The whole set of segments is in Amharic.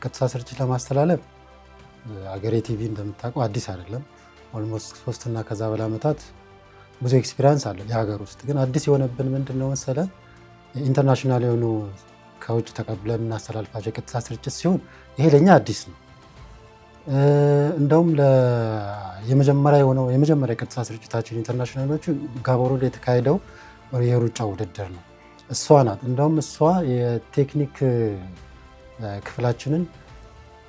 የቀጥታ ስርጭት ለማስተላለፍ አገሬ ቲቪ እንደምታውቀው አዲስ አይደለም። ኦልሞስት 3 እና ከዛ በላይ ዓመታት ብዙ ኤክስፒሪየንስ አለ። የሀገር ውስጥ ግን አዲስ የሆነብን ምንድነው መሰለ ኢንተርናሽናል የሆኑ ከውጭ ተቀብለን እናስተላልፋቸው የቀጥታ ስርጭት ሲሆን ይሄ ለኛ አዲስ ነው። እንደውም የመጀመሪያ የቀጥታ ስርጭታችን ኢንተርናሽናሎቹ ጋቦሮድ የተካሄደው የሩጫ ውድድር ነው። እሷ ናት እንደውም እሷ የቴክኒክ ክፍላችንን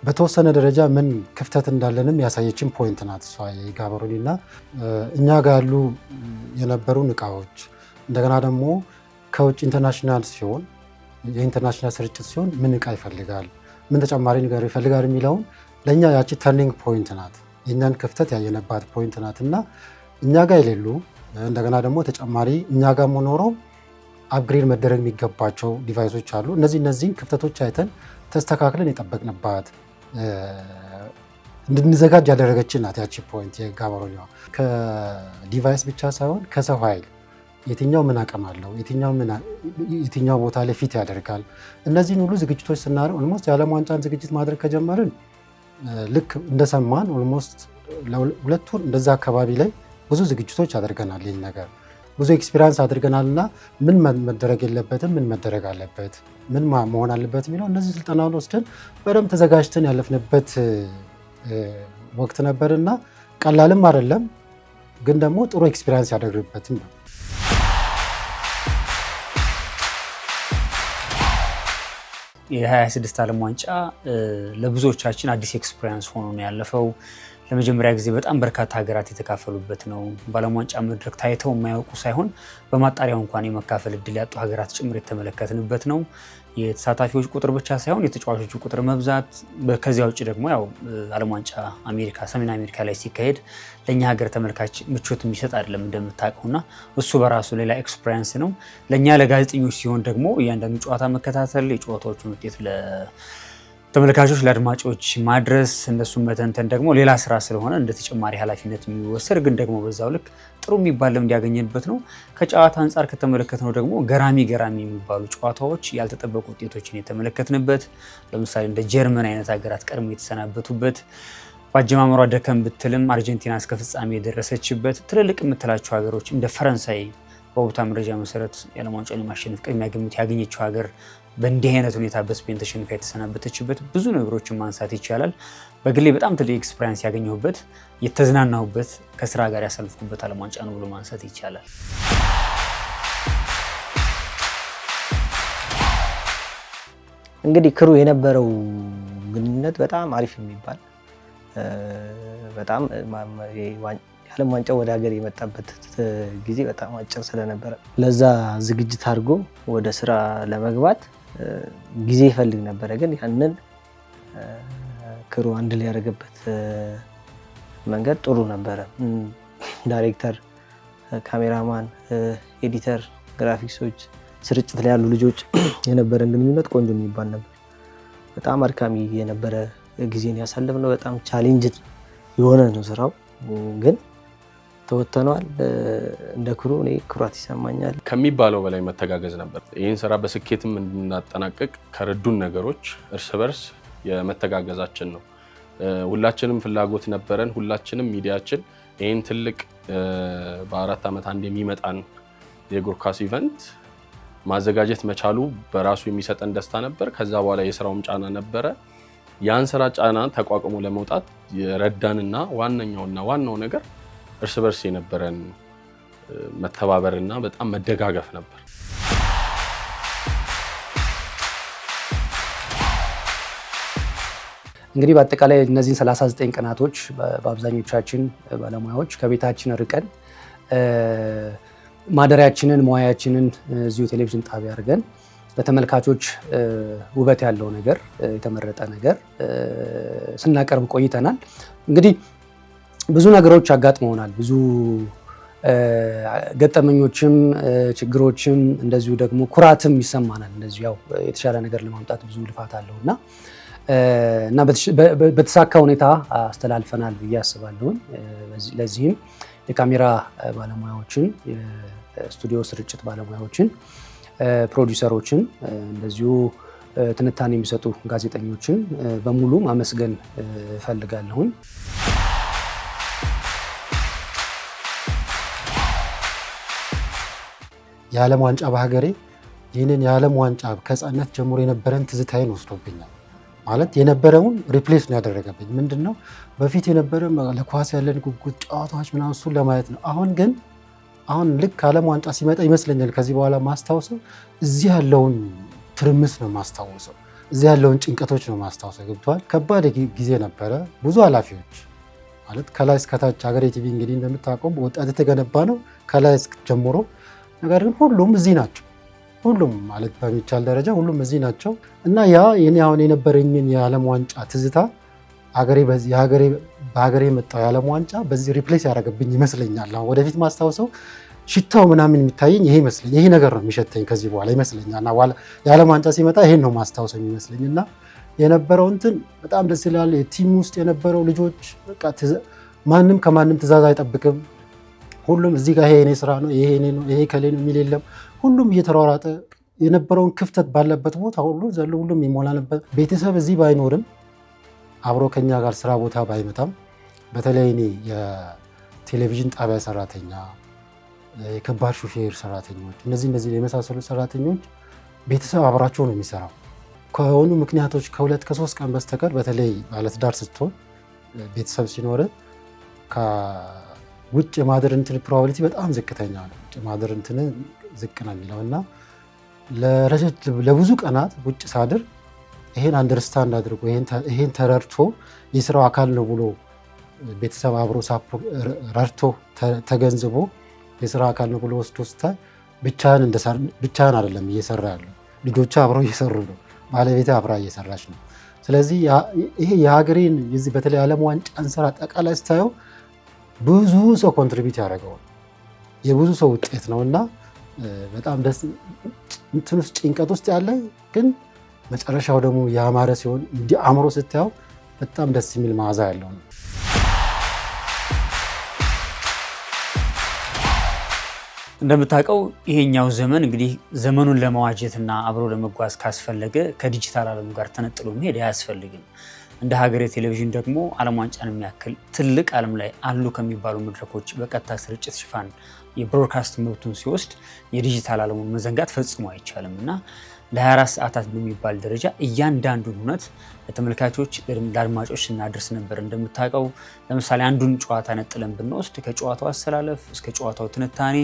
በተወሰነ ደረጃ ምን ክፍተት እንዳለንም ያሳየችን ፖይንት ናት እሷ የጋቦሮዲና እኛ ጋር ያሉ የነበሩን እቃዎች እንደገና ደግሞ ከውጭ ኢንተርናሽናል ሲሆን የኢንተርናሽናል ስርጭት ሲሆን ምን እቃ ይፈልጋል፣ ምን ተጨማሪ ነገር ይፈልጋል የሚለውን ለኛ ያቺ ተርኒንግ ፖይንት ናት። የኛን ክፍተት ያየነባት ፖይንት ናት እና እኛ ጋር የሌሉ እንደገና ደግሞ ተጨማሪ እኛ ጋር ሞኖረው አፕግሬድ መደረግ የሚገባቸው ዲቫይሶች አሉ። እነዚህን ክፍተቶች አይተን ተስተካክለን የጠበቅንባት እንድንዘጋጅ ያደረገችን ናት ያቺ ፖይንት የጋቦሮዲዋ። ከዲቫይስ ብቻ ሳይሆን ከሰው ኃይል የትኛው ምን አቅም አለው፣ የትኛው ቦታ ላይ ፊት ያደርጋል። እነዚህን ሁሉ ዝግጅቶች ስናደርግ ኦልሞስት የዓለም ዋንጫን ዝግጅት ማድረግ ከጀመርን ልክ እንደሰማን ኦልሞስት ሁለቱን እንደዛ አካባቢ ላይ ብዙ ዝግጅቶች አድርገናል። ይህን ነገር ብዙ ኤክስፒሪያንስ አድርገናል እና ምን መደረግ የለበትም፣ ምን መደረግ አለበት፣ ምን መሆን አለበት የሚለው እነዚህ ስልጠናውን ወስደን በደንብ ተዘጋጅተን ያለፍንበት ወቅት ነበር እና ቀላልም አይደለም፣ ግን ደግሞ ጥሩ ኤክስፒሪያንስ ያደርግበትም ነው። የ26 ዓለም ዋንጫ ለብዙዎቻችን አዲስ ኤክስፒሪያንስ ሆኖ ነው ያለፈው። ለመጀመሪያ ጊዜ በጣም በርካታ ሀገራት የተካፈሉበት ነው። በዓለም ዋንጫ መድረክ ታይተው የማያውቁ ሳይሆን በማጣሪያው እንኳን የመካፈል እድል ያጡ ሀገራት ጭምር የተመለከትንበት ነው። የተሳታፊዎች ቁጥር ብቻ ሳይሆን የተጫዋቾቹ ቁጥር መብዛት፣ ከዚያ ውጭ ደግሞ ያው ዓለም ዋንጫ ሰሜን አሜሪካ ላይ ሲካሄድ ለእኛ ሀገር ተመልካች ምቾት የሚሰጥ አይደለም እንደምታውቀውና እሱ በራሱ ሌላ ኤክስፒሪየንስ ነው። ለእኛ ለጋዜጠኞች ሲሆን ደግሞ እያንዳንዱ ጨዋታ መከታተል፣ የጨዋታዎቹን ውጤት ተመልካቾች ለአድማጮች ማድረስ፣ እነሱን መተንተን ደግሞ ሌላ ስራ ስለሆነ እንደ ተጨማሪ ኃላፊነት የሚወሰድ ግን ደግሞ በዛው ልክ ጥሩ የሚባል ልምድ ያገኘንበት ነው። ከጨዋታ አንጻር ከተመለከትነው ደግሞ ገራሚ የሚባሉ ጨዋታዎች፣ ያልተጠበቁ ውጤቶችን የተመለከትንበት፣ ለምሳሌ እንደ ጀርመን አይነት ሀገራት ቀድሞ የተሰናበቱበት፣ በአጀማመሯ ደከም ብትልም አርጀንቲና እስከ ፍጻሜ የደረሰችበት፣ ትልልቅ የምትላቸው ሀገሮች እንደ ፈረንሳይ በወቅታ መረጃ መሰረት የዓለም ዋንጫውን የማሸነፍ ቅድሚያ ግምት ያገኘችው ሀገር በእንዲህ አይነት ሁኔታ በስፔን ተሸንፋ የተሰናበተችበት ብዙ ነገሮችን ማንሳት ይቻላል። በግሌ በጣም ትልቅ ኤክስፒሪየንስ ያገኘሁበት፣ የተዝናናሁበት፣ ከስራ ጋር ያሳልፍኩበት ዓለም ዋንጫ ነው ብሎ ማንሳት ይቻላል። እንግዲህ ክሩ የነበረው ግንኙነት በጣም አሪፍ የሚባል በጣም የዓለም ዋንጫ ወደ ሀገር የመጣበት ጊዜ በጣም አጭር ስለነበረ ለዛ ዝግጅት አድርጎ ወደ ስራ ለመግባት ጊዜ ይፈልግ ነበረ። ግን ያንን ክሩ አንድ ላይ ያደረገበት መንገድ ጥሩ ነበረ። ዳይሬክተር፣ ካሜራማን፣ ኤዲተር፣ ግራፊክሶች፣ ስርጭት ላይ ያሉ ልጆች የነበረን ግንኙነት ቆንጆ የሚባል ነበር። በጣም አድካሚ የነበረ ጊዜን ያሳለፍነው፣ በጣም ቻሌንጅ የሆነ ነው ስራው፣ ግን ተወተኗል። እንደ ክሩ እኔ ኩራት ይሰማኛል። ከሚባለው በላይ መተጋገዝ ነበር። ይህን ስራ በስኬትም እንድናጠናቀቅ ከረዱን ነገሮች እርስ በርስ የመተጋገዛችን ነው። ሁላችንም ፍላጎት ነበረን። ሁላችንም ሚዲያችን ይህን ትልቅ በ4 ዓመት አንድ የሚመጣን የእግር ኳስ ኢቨንት ማዘጋጀት መቻሉ በራሱ የሚሰጠን ደስታ ነበር። ከዛ በኋላ የስራውም ጫና ነበረ። ያን ስራ ጫና ተቋቁሞ ለመውጣት የረዳንና ዋናው ነገር እርስ በርስ የነበረን መተባበርና በጣም መደጋገፍ ነበር። እንግዲህ በአጠቃላይ እነዚህን 39 ቀናቶች በአብዛኞቻችን ባለሙያዎች ከቤታችን ርቀን ማደሪያችንን መዋያችንን እዚሁ ቴሌቪዥን ጣቢያ አድርገን ለተመልካቾች ውበት ያለው ነገር የተመረጠ ነገር ስናቀርብ ቆይተናል። እንግዲህ ብዙ ነገሮች አጋጥመውናል። ብዙ ገጠመኞችም ችግሮችም እንደዚሁ ደግሞ ኩራትም ይሰማናል። እንደዚሁ ያው የተሻለ ነገር ለማምጣት ብዙ ልፋት አለውና በተሳካ ሁኔታ አስተላልፈናል ብዬ አስባለሁ። ለዚህም የካሜራ ባለሙያዎችን፣ የስቱዲዮ ስርጭት ባለሙያዎችን፣ ፕሮዲውሰሮችን እንደዚሁ ትንታኔ የሚሰጡ ጋዜጠኞችን በሙሉ ማመስገን እፈልጋለሁኝ። የዓለም ዋንጫ በሀገሬ ይህንን የዓለም ዋንጫ ከህፃነት ጀምሮ የነበረን ትዝታዬን ወስዶብኛል። ማለት የነበረውን ሪፕሌስ ነው ያደረገብኝ። ምንድን ነው በፊት የነበረ ለኳስ ያለን ጉጉት፣ ጨዋታዎች ምናምን እሱን ለማየት ነው። አሁን ልክ ዓለም ዋንጫ ሲመጣ ይመስለኛል ከዚህ በኋላ ማስታወሰው እዚህ ያለውን ትርምስ ነው ማስታወሰው፣ እዚህ ያለውን ጭንቀቶች ነው ማስታወሰው። ገብቷል። ከባድ ጊዜ ነበረ። ብዙ ኃላፊዎች ማለት ከላይ እስከታች ሀገሬ ቲቪ እንግዲህ እንደምታውቀው በወጣት የተገነባ ነው ከላይ ጀምሮ። ነገር ግን ሁሉም እዚህ ናቸው። ሁሉም ማለት በሚቻል ደረጃ ሁሉም እዚህ ናቸው እና ያ የኔ አሁን የነበረኝን የዓለም ዋንጫ ትዝታ በሀገሬ የመጣው የዓለም ዋንጫ በዚህ ሪፕሌስ ያደረገብኝ ይመስለኛል። አሁን ወደፊት ማስታወሰው ሽታው ምናምን የሚታየኝ ይሄ ነገር ነው የሚሸተኝ ከዚህ በኋላ ይመስለኛል። እና የዓለም ዋንጫ ሲመጣ ይሄን ነው ማስታወሰው የሚመስለኝ እና የነበረው እንትን በጣም ደስ ይላል። ቲም ውስጥ የነበረው ልጆች በቃ ማንም ከማንም ትእዛዝ አይጠብቅም። ሁሉም እዚህ ጋር ይሄ የኔ ስራ ነው፣ ይሄ የኔ ነው፣ ይሄ ከሌ ነው የሚል የለም። ሁሉም እየተሯሯጠ የነበረውን ክፍተት ባለበት ቦታ ሁሉም ይሞላ ነበር። ቤተሰብ እዚህ ባይኖርም አብሮ ከኛ ጋር ስራ ቦታ ባይመጣም በተለይ እኔ የቴሌቪዥን ጣቢያ ሰራተኛ፣ የከባድ ሹፌር ሰራተኞች፣ እነዚህ የመሳሰሉ ሰራተኞች ቤተሰብ አብራቸው ነው የሚሰራው። ከሆኑ ምክንያቶች ከ2 ከ3 ቀን በስተቀር በተለይ ባለትዳር ስትሆን ቤተሰብ ሲኖር ውጭ የማደር እንትን ፕሮባቢሊቲ በጣም ዝቅተኛ ነው። ውጭ ማደር እንትን ዝቅ ነው የሚለው እና ለብዙ ቀናት ውጭ ሳድር ይሄን አንደርስታንድ አድርጎ ይሄን ተረድቶ የስራው አካል ነው ብሎ ቤተሰብ አብሮ ረድቶ ተገንዝቦ የስራ አካል ነው ብሎ ወስዶ ስታይ ብቻህን አይደለም እየሰራ ያለው፣ ልጆች አብረው እየሰሩ ነው፣ ባለቤት አብራ እየሰራች ነው። ስለዚህ ይሄ የሀገሬን የዚህ በተለይ ዓለም ዋንጫን ስራ አጠቃላይ ስታየው ብዙ ሰው ኮንትሪቢዩት ያደረገው የብዙ ሰው ውጤት ነው እና በጣም ደስ እንትን ውስጥ ጭንቀት ውስጥ ያለ ግን መጨረሻው ደግሞ ያማረ ሲሆን እንዲህ አእምሮ ስታየው በጣም ደስ የሚል መዓዛ ያለው ነው። እንደምታውቀው ይሄኛው ዘመን እንግዲህ ዘመኑን ለመዋጀትና አብሮ ለመጓዝ ካስፈለገ ከዲጂታል ዓለም ጋር ተነጥሎ መሄድ አያስፈልግም። እንደ ሀገሬ ቴሌቪዥን ደግሞ ዓለም ዋንጫን የሚያክል ትልቅ ዓለም ላይ አሉ ከሚባሉ መድረኮች በቀጥታ ስርጭት ሽፋን የብሮድካስት መብቱን ሲወስድ የዲጂታል ዓለሙን መዘንጋት ፈጽሞ አይቻልም እና ለ24 ሰዓታት በሚባል ደረጃ እያንዳንዱን እውነት ለተመልካቾች ለአድማጮች ስናደርስ ነበር። እንደምታውቀው ለምሳሌ አንዱን ጨዋታ ነጥለን ብንወስድ ከጨዋታው አሰላለፍ እስከ ጨዋታው ትንታኔ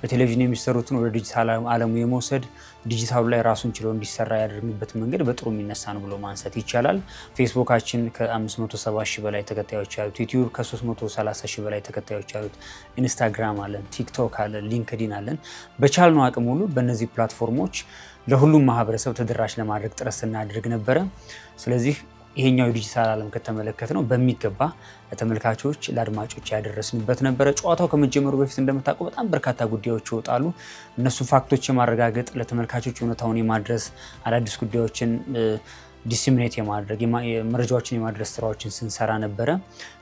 በቴሌቪዥን የሚሰሩትን ወደ ዲጂታል ዓለሙ የመውሰድ ዲጂታሉ ላይ ራሱን ችሎ እንዲሰራ ያደርግበት መንገድ በጥሩ የሚነሳ ነው ብሎ ማንሳት ይቻላል። ፌስቡካችን ከ570 ሺህ በላይ ተከታዮች ያሉት፣ ዩቲዩብ ከ330 ሺህ በላይ ተከታዮች ያሉት፣ ኢንስታግራም አለን፣ ቲክቶክ አለን፣ ሊንክዲን አለን። በቻልነው አቅም ሁሉ በእነዚህ ፕላትፎርሞች ለሁሉም ማህበረሰብ ተደራሽ ለማድረግ ጥረት ስናደርግ ነበረ። ስለዚህ ይሄኛው የዲጂታል ዓለም ከተመለከት ነው በሚገባ ለተመልካቾች ለአድማጮች ያደረስንበት ነበረ። ጨዋታው ከመጀመሩ በፊት እንደምታውቀው በጣም በርካታ ጉዳዮች ይወጣሉ። እነሱን ፋክቶች የማረጋገጥ ለተመልካቾች እውነታውን የማድረስ አዳዲስ ጉዳዮችን ዲሲሚኔት የማድረግ መረጃዎችን የማድረስ ስራዎችን ስንሰራ ነበረ።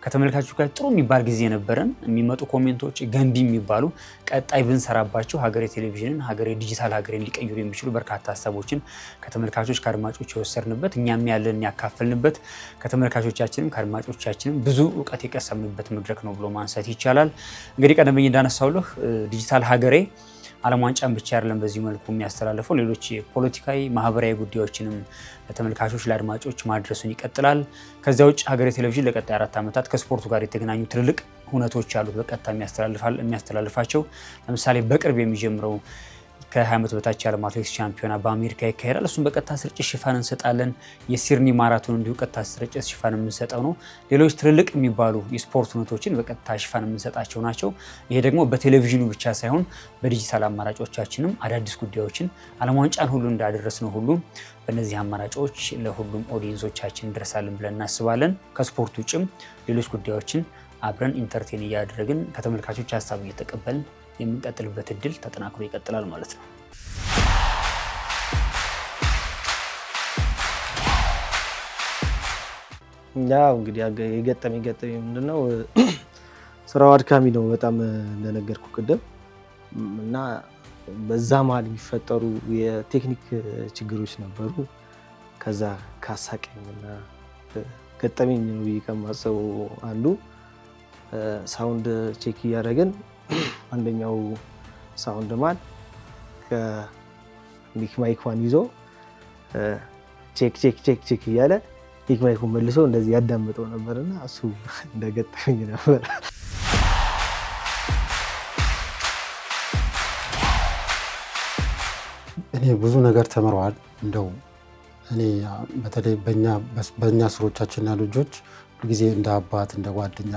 ከተመልካቾች ጋር ጥሩ የሚባል ጊዜ ነበረን። የሚመጡ ኮሜንቶች ገንቢ የሚባሉ ቀጣይ ብንሰራባቸው ሀገሬ ቴሌቪዥንን ዲጂታል ሀገሬን ሊቀይሩ የሚችሉ በርካታ ሀሳቦችን ከተመልካቾች ከአድማጮች የወሰድንበት እኛም ያለን ያካፈልንበት ከተመልካቾቻችንም ከአድማጮቻችንም ብዙ እውቀት የቀሰምንበት መድረክ ነው ብሎ ማንሳት ይቻላል። እንግዲህ ቀደም ብዬ እንዳነሳውልህ ዲጂታል ሀገሬ ዓለም ዋንጫን ብቻ አይደለም በዚህ መልኩ የሚያስተላልፈው ሌሎች ፖለቲካዊ፣ ማህበራዊ ጉዳዮችንም ለተመልካቾች ለአድማጮች ማድረሱን ይቀጥላል። ከዚያ ውጭ ሀገሬ ቴሌቪዥን ለቀጣይ 4 ዓመታት ከስፖርቱ ጋር የተገናኙ ትልልቅ ሁነቶች አሉት በቀጥታ የሚያስተላልፋቸው። ለምሳሌ በቅርብ የሚጀምረው ከ20 ዓመት በታች የዓለም አትሌቲክስ ሻምፒዮና በአሜሪካ ይካሄዳል። እሱም በቀጥታ ስርጭት ሽፋን እንሰጣለን። የሲድኒ ማራቶን እንዲሁ ቀጥታ ስርጭት ሽፋን የምንሰጠው ነው። ሌሎች ትልልቅ የሚባሉ የስፖርት ሁነቶችን በቀጥታ ሽፋን የምንሰጣቸው ናቸው። ይሄ ደግሞ በቴሌቪዥኑ ብቻ ሳይሆን በዲጂታል አማራጮቻችንም አዳዲስ ጉዳዮችን ዓለም ዋንጫን ሁሉ እንዳደረስ ነው ሁሉ በእነዚህ አማራጮች ለሁሉም ኦዲየንሶቻችን እንደርሳለን ብለን እናስባለን። ከስፖርት ውጭም ሌሎች ጉዳዮችን አብረን ኢንተርቴን እያደረግን ከተመልካቾች ሀሳብ እየተቀበልን የምንቀጥልበት እድል ተጠናክሮ ይቀጥላል ማለት ነው። ያው እንግዲህ የገጠመኝ ምንድነው ስራው አድካሚ ነው በጣም እንደነገርኩ ቅድም እና በዛ መሀል የሚፈጠሩ የቴክኒክ ችግሮች ነበሩ። ከዛ ካሳቀኝና ገጠመኝ ነው ብዬ ከማስበው አንዱ ሳውንድ ቼክ እያደረግን አንደኛው ሳውንድ ማን ከሚክ ማይኳን ይዞ ቼክ ቼክ ቼክ ቼክ እያለ ሚክ ማይኩን መልሶ እንደዚህ ያዳምጠው ነበርና እሱ እንደገጠመኝ ነበር። እኔ ብዙ ነገር ተምረዋል። እንደው እኔ በተለይ በእኛ ስሮቻችን ያሉ ልጆች ሁልጊዜ እንደ አባት እንደ ጓደኛ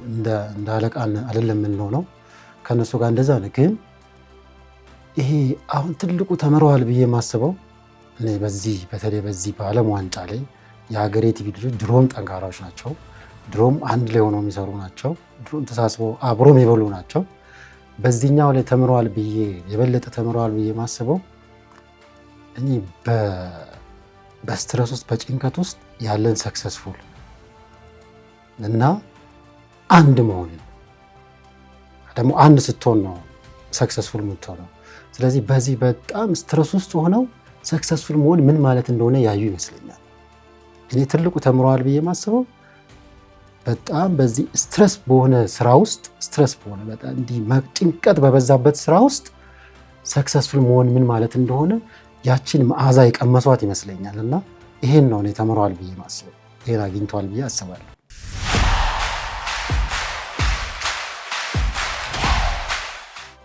እንደ አለቃ አይደለም የምንሆነው ከነሱ ጋር እንደዛ ነው። ግን ይሄ አሁን ትልቁ ተምረዋል ብዬ የማስበው እኔ በተለይ በዚህ በዓለም ዋንጫ ላይ የሀገሬ ቲቪ ልጆች ድሮም ጠንካራዎች ናቸው። ድሮም አንድ ላይ ሆነው የሚሰሩ ናቸው። ድሮም ተሳስበው አብሮ የሚበሉ ናቸው። በዚህኛው ላይ ተምረዋል ብዬ የበለጠ ተምረዋል ብዬ የማስበው እኔ በስትረስ ውስጥ በጭንቀት ውስጥ ያለን ሰክሰስፉል እና አንድ መሆንን ደግሞ አንድ ስትሆን ነው ሰክሰስፉል የምትሆነው። ስለዚህ በዚህ በጣም ስትረስ ውስጥ ሆነው ሰክሰስፉል መሆን ምን ማለት እንደሆነ ያዩ ይመስለኛል። እኔ ትልቁ ተምረዋል ብዬ የማስበው በጣም በዚህ ስትረስ በሆነ ስራ ውስጥ በጣም እንዲህ ጭንቀት በበዛበት ስራ ውስጥ ሰክሰስፉል መሆን ምን ማለት እንደሆነ ያችን መዓዛ የቀመሷት ይመስለኛል። እና ይሄን ነው እኔ ተምረዋል ብዬ ማስበው። ይሄን አግኝተዋል ብዬ አስባለሁ።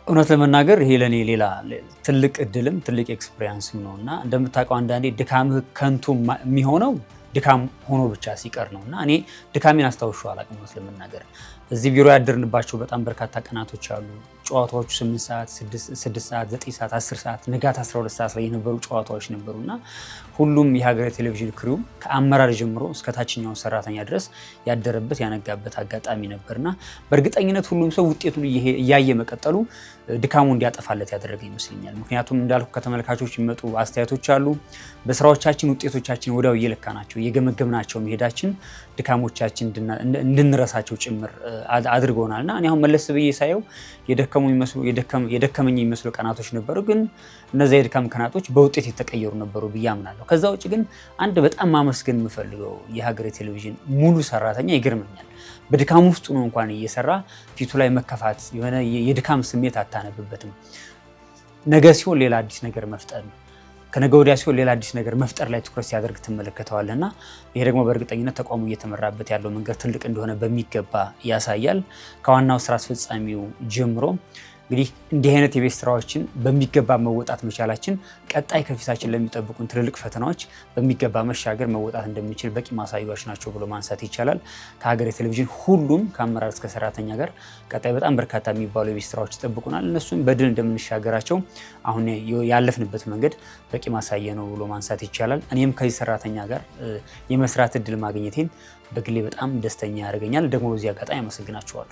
እውነት ለመናገር ይሄ ለኔ ሌላ ትልቅ እድልም ትልቅ ኤክስፒሪየንስም ነው እና እንደምታውቀው አንዳንዴ ድካምህ ከንቱ የሚሆነው ድካም ሆኖ ብቻ ሲቀር ነው እና እኔ ድካሜን አስታውሻለሁ አላውቅም። እውነት ለመናገር እዚህ ቢሮ ያደርንባቸው በጣም በርካታ ቀናቶች አሉ። ጨዋታዎቹ 8 ሰዓት፣ 6 ሰዓት፣ 9 ሰዓት፣ 10 ሰዓት፣ ንጋት 12 ሰዓት ላይ የነበሩ ጨዋታዎች ነበሩና ሁሉም የሀገሬ ቴሌቪዥን ክሪው ከአመራር ጀምሮ እስከ ታችኛው ሰራተኛ ድረስ ያደረበት ያነጋበት አጋጣሚ ነበርና በእርግጠኝነት ሁሉም ሰው ውጤቱን እያየ መቀጠሉ ድካሙ እንዲያጠፋለት ያደረገ ይመስለኛል። ምክንያቱም እንዳልኩ ከተመልካቾች የሚመጡ አስተያየቶች አሉ። በስራዎቻችን ውጤቶቻችን ወዲያው እየለካናቸው እየገመገምናቸው መሄዳችን ድካሞቻችን እንድንረሳቸው ጭምር አድርጎናልና እኔ አሁን መለስ ብዬ ሳየው የደከመኝ የሚመስሉ ቀናቶች ነበሩ፣ ግን እነዚያ የድካም ቀናቶች በውጤት የተቀየሩ ነበሩ ብዬ አምናለሁ። ከዛ ውጭ ግን አንድ በጣም ማመስገን የምፈልገው የሀገሬ ቴሌቪዥን ሙሉ ሰራተኛ ይገርመኛል። በድካም ውስጥ ነው እንኳን እየሰራ ፊቱ ላይ መከፋት የሆነ የድካም ስሜት አታነብበትም። ነገ ሲሆን ሌላ አዲስ ነገር መፍጠር ነው። ከነገ ወዲያ ሲሆን ሌላ አዲስ ነገር መፍጠር ላይ ትኩረት ሲያደርግ ትመለከተዋልና ይሄ ደግሞ በእርግጠኝነት ተቋሙ እየተመራበት ያለው መንገድ ትልቅ እንደሆነ በሚገባ ያሳያል። ከዋናው ስራ አስፈጻሚው ጀምሮ እንግዲህ እንዲህ አይነት የቤት ስራዎችን በሚገባ መወጣት መቻላችን ቀጣይ ከፊታችን ለሚጠብቁን ትልልቅ ፈተናዎች በሚገባ መሻገር መወጣት እንደሚችል በቂ ማሳያዎች ናቸው ብሎ ማንሳት ይቻላል። ከሀገሬ ቴሌቪዥን ሁሉም ከአመራር እስከ ሰራተኛ ጋር ቀጣይ በጣም በርካታ የሚባሉ የቤት ስራዎች ይጠብቁናል። እነሱም በድል እንደምንሻገራቸው አሁን ያለፍንበት መንገድ በቂ ማሳያ ነው ብሎ ማንሳት ይቻላል። እኔም ከዚህ ሰራተኛ ጋር የመስራት እድል ማግኘቴን በግሌ በጣም ደስተኛ ያደርገኛል። ደግሞ በዚህ አጋጣሚ አመሰግናችኋለሁ።